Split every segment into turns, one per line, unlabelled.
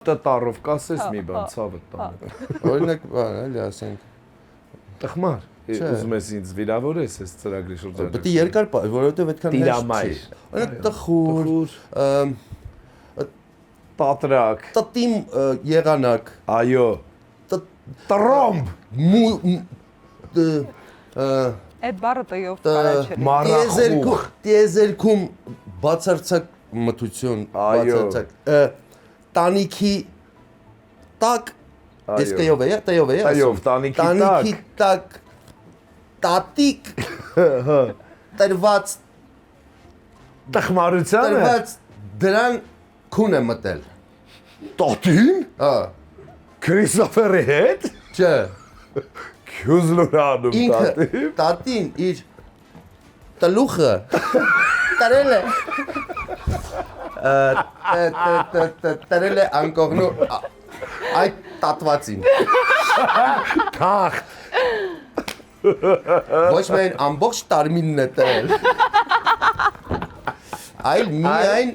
Տարով կասես մի բան, ցավը տանը։
Օրինակ, բան, էլի ասենք։
Տխմար, ուզում ես ինձ վիրավորես այս ծրագրի շրջանում։
Պետք է երկար, որովհետև այդքան
Տիրամայր։
Օրինակ տխուր,
Պատրակ,
տտիմ եղանակ,
այո, տրոմբ,
Այդ բառը տյով կարա չէ։
մարախուղ,
տիեզերքում բացարձակ մթություն, բացարձակ տանիքի տակ, ես տեով է,
այո, տանիքի
տակ, տատիկ, տրված,
տխմարությանը,
դրան քուն է մտել։
տատին, Քրիստոֆերի հետ,
չէ,
քյուզլուրանում տատին,
տատին իր տլուխը տարել է, տարել է անկողնու այդ տատվածին։
թախ,
Ոչ միայն ամբողջ տարմինն է տարել, այլ միայն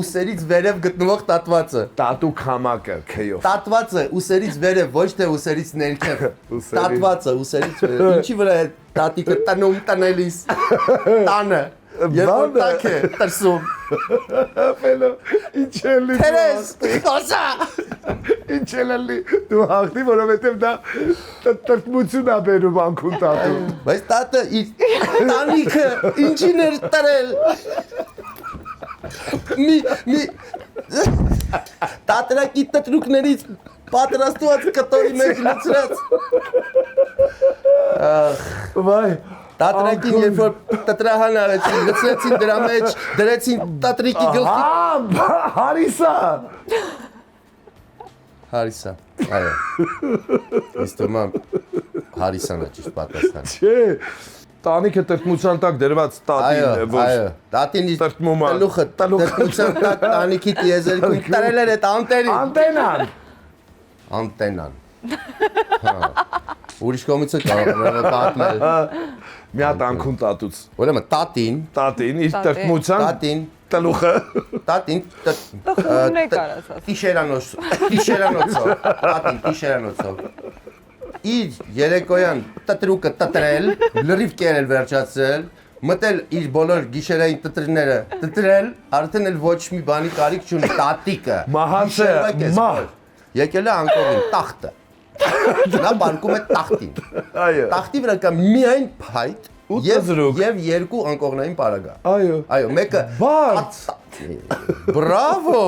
ուսերից վերև գտնվող տատվածը։
տատու քամակը, քյով,
Տատվածը ուսերից վերև, ոչ թե ուսերից ներքև։ Տատվածը ուսերից վերև։ Ինչի վրա է տատիկը տանում տնելիս, տանը, երբ որ տակ է տրսում։
Ապելո, ինչ էլի
Թերես, խոսա։
ինչ էլի դու հաղթի, որովհետև դա տրտմություն է բերում անքուն տատու։
Բայց տատը իր տանիքը ինչին էր տրել։ Տատրակի տտրուկներից պատրաստված կտորի մեջ լցրած։
Վայ,
Տատրակին երբ որ տտրահան արեցին, լցրեցին դրա մեջ, դրեցին տատրիկի գլխի։
Հարիսա։
Հարիսա, այո։ Իսկ թվում Հարիսան է ճիշտ պատասխանը։
Չէ, տանիքը տրտմության տակ դրված տատին է, ոչ
Տատին իր
տրտմում է։
տլուխը տրտմության տակ տանիքի տիեզերքում տրել էր այդ անտերին։
Անտենան։
Անտենան։ Ուրիշ կողմից է կարող պատմել։
Մի հատ անքուն տատուց։
Ուրեմն տատին
Իր տրտմության
տատին
տլուխը։
Տխուրն է կարաս ասել։
Տիշերանոցով իր երեկոյան տտրուկը տտրել, լրիվ կերել վերջացրել, մտել իր բոլոր գիշերային տտրները տտրել, արդեն էլ ոչ մի բանի կարիք չունի տատիկը։
Մահացը, մահ։
Եկել է անկողին տախտը։ Նա բարկում է տախտին։
Այո։
Տախտի վրա կա միայն փայտ
Ու տզրուկ։
եւ երկու անկողնային պարագա։
Այո։
Այո, մեկը
Բարդ։
Բրավո։